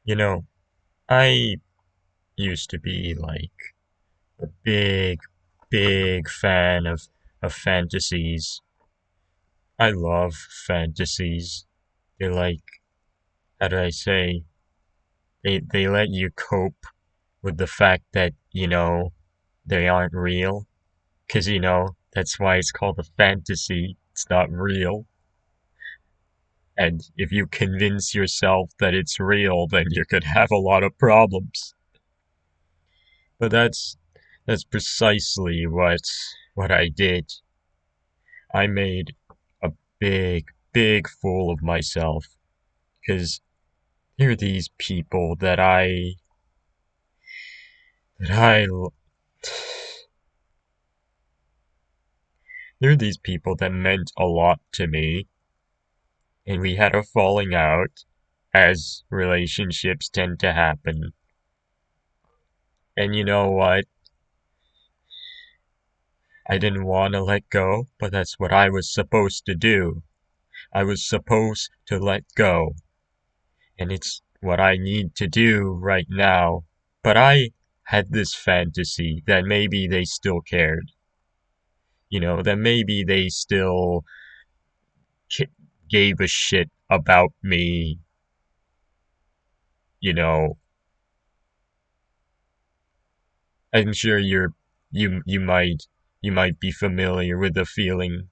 You know, I used to be like a big fan of fantasies. I love fantasies. They're like, how do I say? They let you cope with the fact that, they aren't real. 'Cause, that's why it's called a fantasy. It's not real. And if you convince yourself that it's real, then you could have a lot of problems. But that's precisely what I did. I made a big fool of myself because here are these people that I there are these people that meant a lot to me, and we had a falling out, as relationships tend to happen. And you know what? I didn't want to let go, but that's what I was supposed to do. I was supposed to let go. And it's what I need to do right now. But I had this fantasy that maybe they still cared. That maybe they still ki- gave a shit about me. You know, I'm sure you might be familiar with the feeling,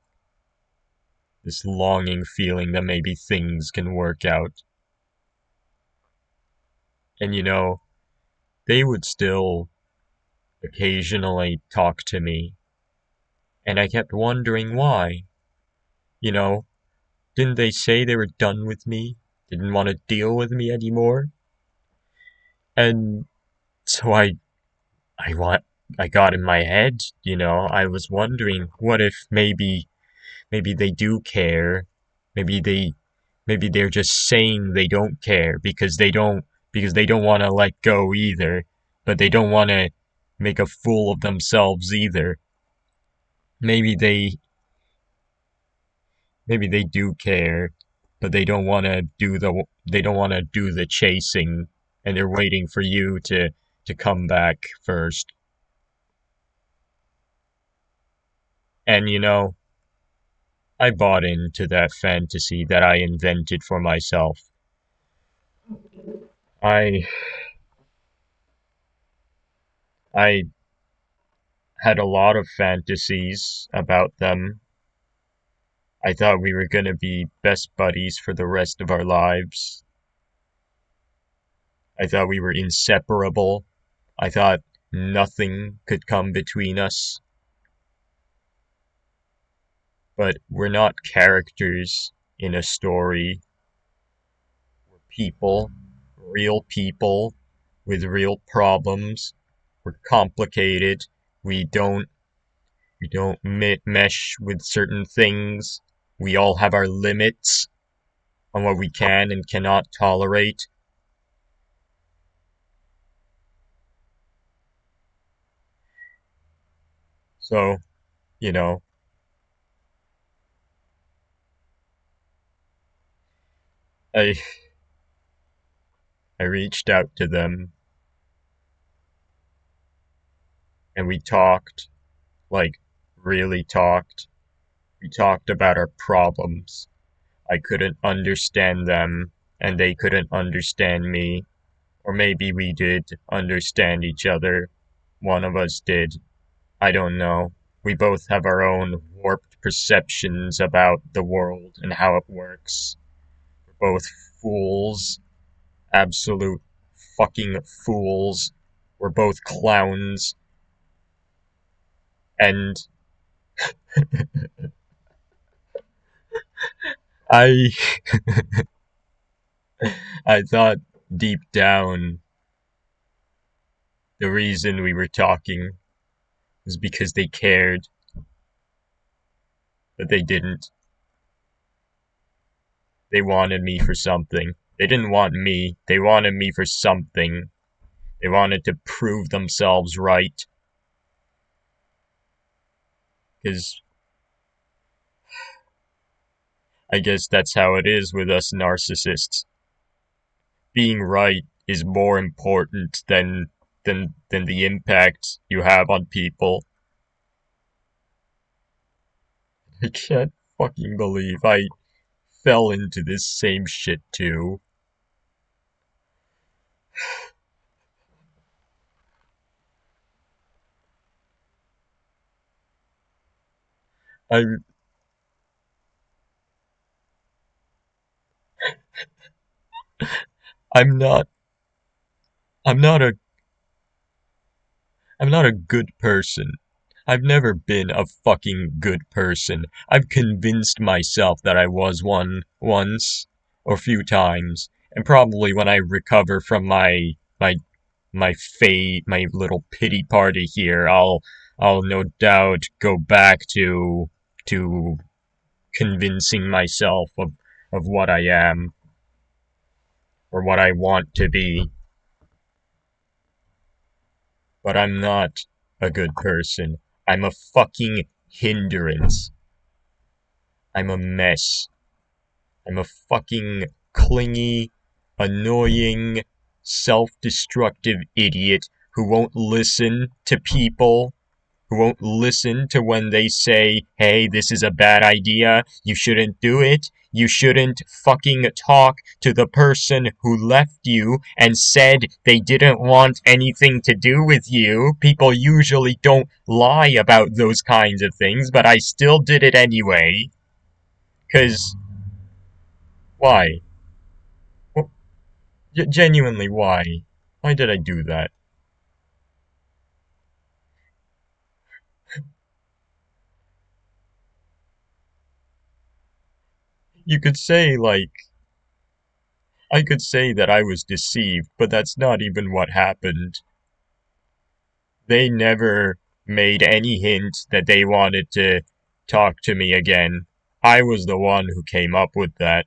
this longing feeling that maybe things can work out. And they would still occasionally talk to me, and I kept wondering why. You know, didn't they say they were done with me? Didn't want to deal with me anymore? And so I want I got in my head, I was wondering what if maybe they do care. Maybe they're just saying they don't care because they don't want to let go either, but they don't want to make a fool of themselves either. Maybe they do care, but they don't want to do the chasing, and they're waiting for you to come back first. And I bought into that fantasy that I invented for myself. I I had a lot of fantasies about them. I thought we were gonna be best buddies for the rest of our lives. I thought we were inseparable. I thought nothing could come between us. But we're not characters in a story. We're people, real people with real problems. We're complicated. We don't we don't mesh with certain things. We all have our limits on what we can and cannot tolerate. So, you know, I I reached out to them and we talked, like really talked. We talked about our problems. I couldn't understand them and they couldn't understand me. Or maybe we did understand each other. One of us did. I don't know. We both have our own warped perceptions about the world and how it works. We're both fools. Absolute fucking fools. We're both clowns. And I I thought deep down the reason we were talking was because they cared, but they didn't. They wanted me for something. They didn't want me. They wanted me for something. They wanted to prove themselves right. Because I guess that's how it is with us narcissists. Being right is more important than the impact you have on people. I can't fucking believe I fell into this same shit too. I I'm not I'm not a I'm not a good person. I've never been a fucking good person. I've convinced myself that I was one once or a few times, and probably when I recover from my little pity party here, I'll no doubt go back to convincing myself of what I am or what I want to be. But I'm not a good person. I'm a fucking hindrance. I'm a mess. I'm a fucking clingy, annoying, self-destructive idiot who won't listen to people, who won't listen to when they say, hey, this is a bad idea, you shouldn't do it, you shouldn't fucking talk to the person who left you and said they didn't want anything to do with you. People usually don't lie about those kinds of things, but I still did it anyway. 'Cause why? Genuinely, why? Why did I do that? You could say, like, I could say that I was deceived, but that's not even what happened. They never made any hint that they wanted to talk to me again. I was the one who came up with that.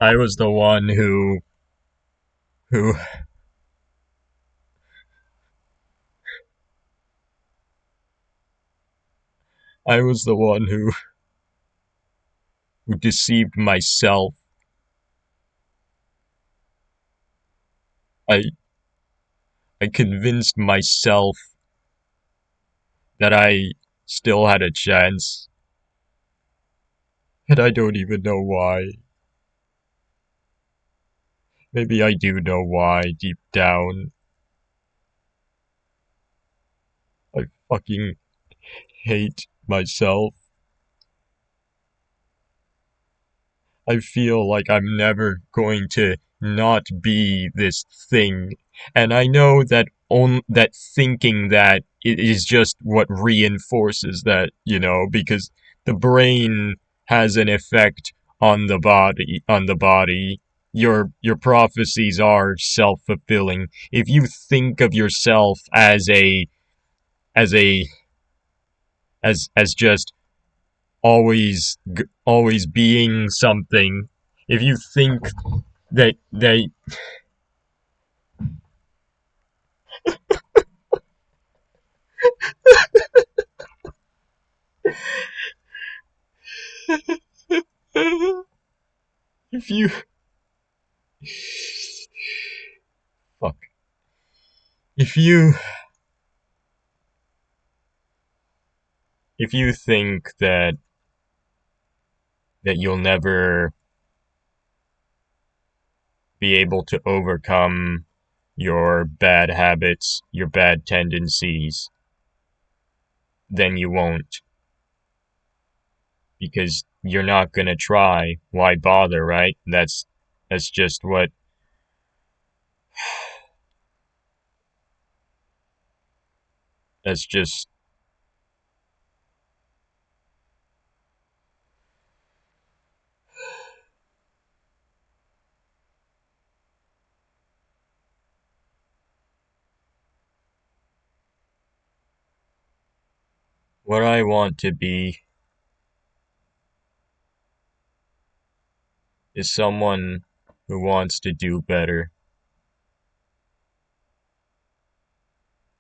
I was the one who, I was the one who deceived myself. I, I convinced myself that I still had a chance, and I don't even know why. Maybe I do know why deep down. I fucking hate myself. I feel like I'm never going to not be this thing. And I know that that thinking that it is just what reinforces that, because the brain has an effect on the body. Your prophecies are self-fulfilling. If you think of yourself as a as just always being something, if you think that they if you fuck if you if you think that you'll never be able to overcome your bad habits, your bad tendencies, then you won't, because you're not gonna try. Why bother, right? That's just that's just what I want to be, is someone who wants to do better,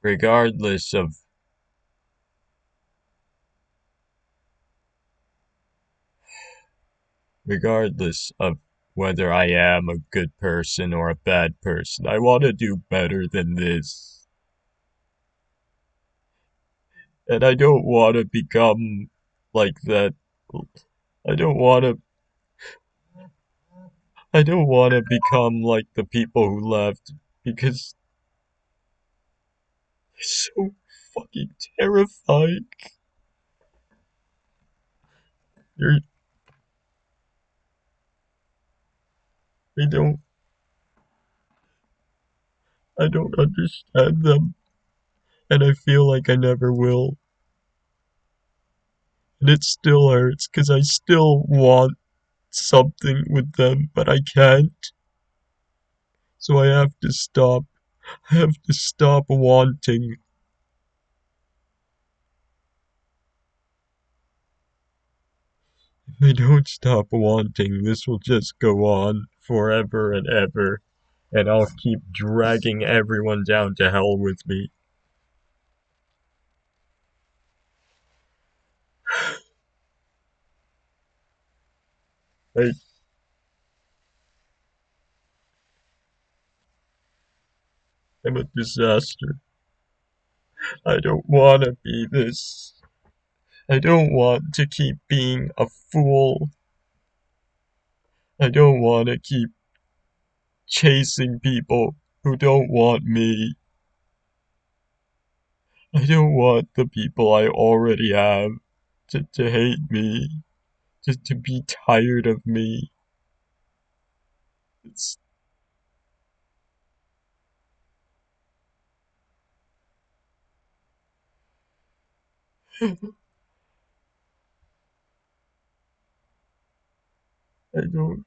regardless of regardless of whether I am a good person or a bad person. I want to do better than this. And I don't want to become like that. I don't want to I don't want to become like the people who left because it's so fucking terrifying. You're, I don't I don't understand them and I feel like I never will. And it still hurts because I still want something with them, but I can't. So I have to stop. I have to stop wanting. If I don't stop wanting, this will just go on forever and ever, and I'll keep dragging everyone down to hell with me. I am a disaster. I don't want to be this. I don't want to keep being a fool. I don't want to keep chasing people who don't want me. I don't want the people I already have to hate me, to be tired of me. It's, I don't,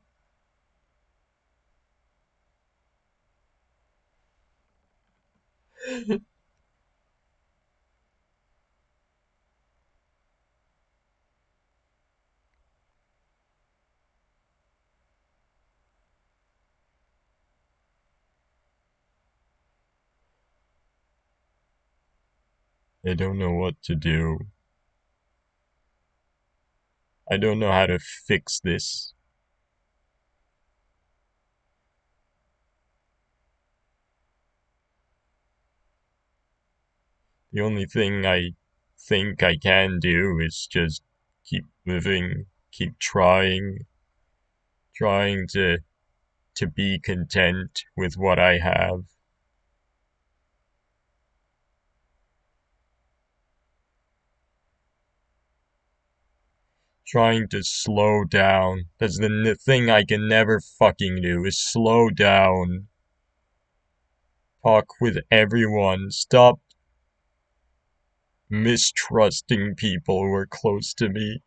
I don't know what to do. I don't know how to fix this. The only thing I think I can do is just keep living, keep trying to be content with what I have. Trying to slow down. That's the thing I can never fucking do is slow down. Talk with everyone. Stop mistrusting people who are close to me.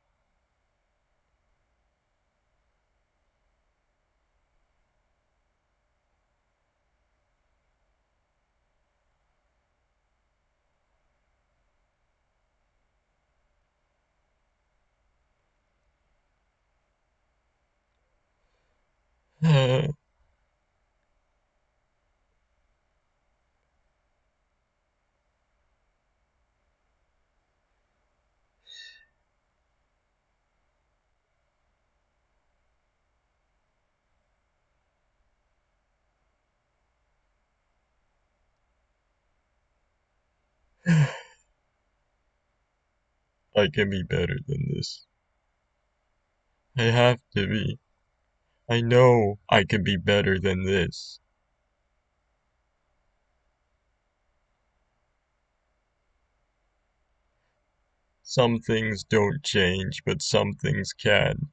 I can be better than this. I have to be. I know I can be better than this. Some things don't change, but some things can.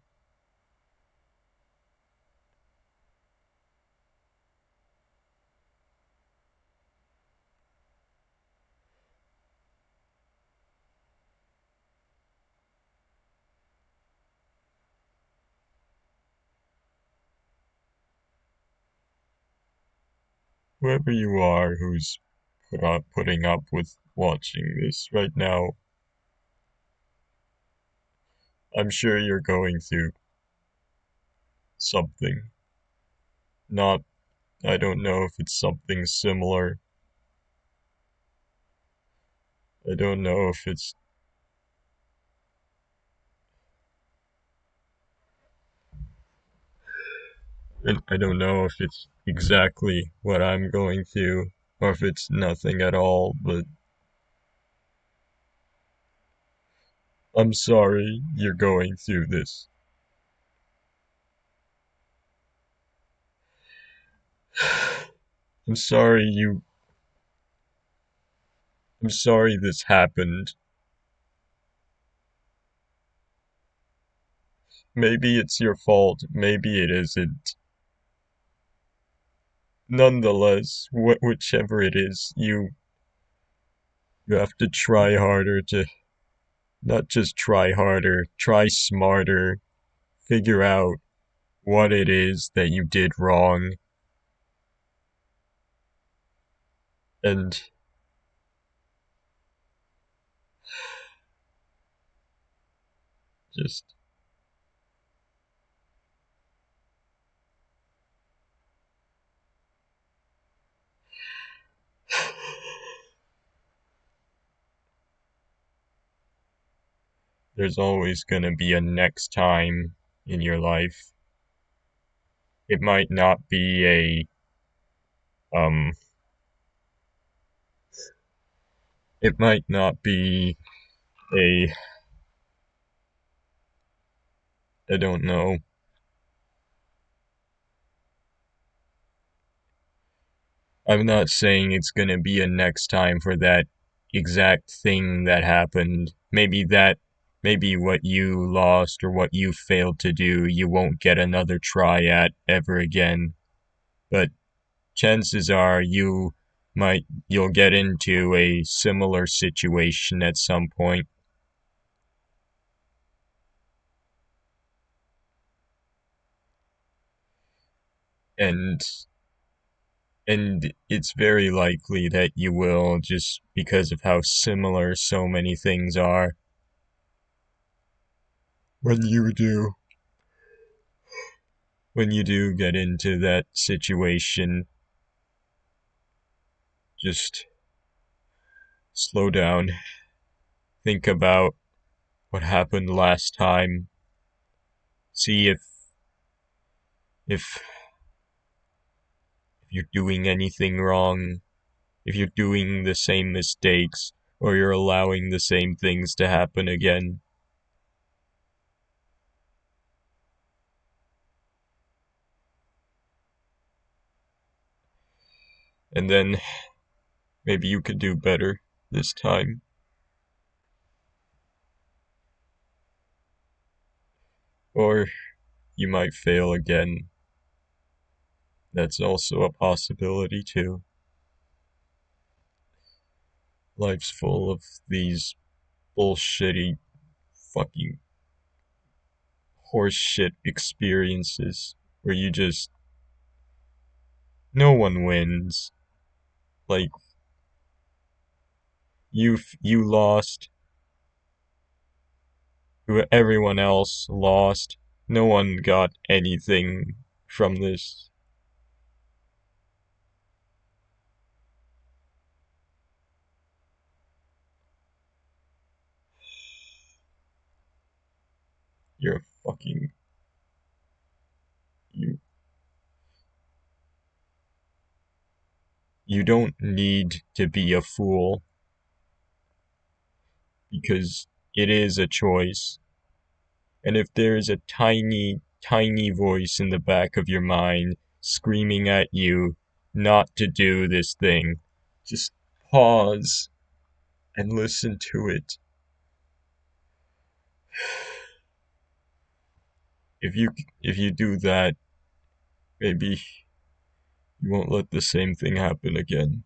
Whoever you are who's putting up with watching this right now, I'm sure you're going through something. Not, I don't know if it's something similar. I don't know if it's. And I don't know if it's exactly what I'm going through or if it's nothing at all, but I'm sorry you're going through this. I'm sorry you. I'm sorry this happened. Maybe it's your fault, maybe it isn't. Nonetheless, whichever it is, you have to try harder to not just try harder, try smarter, figure out what it is that you did wrong, and just there's always gonna be a next time in your life. It might not be um it might not be a I don't know. I'm not saying it's gonna be a next time for that exact thing that happened. Maybe what you lost or what you failed to do, you won't get another try at ever again. But chances are you'll get into a similar situation at some point. And and it's very likely that you will just because of how similar so many things are. When you do when you do get into that situation, just slow down, think about what happened last time, see if you're doing anything wrong, if you're doing the same mistakes, or you're allowing the same things to happen again. And then maybe you could do better this time. Or you might fail again. That's also a possibility too. Life's full of these bullshitty fucking horseshit experiences where you just no one wins. Like you lost, everyone else lost. No one got anything from this. You're a fucking you you don't need to be a fool because it is a choice. And if there is a tiny, tiny voice in the back of your mind screaming at you not to do this thing, just pause and listen to it. If you if you do that, maybe you won't let the same thing happen again.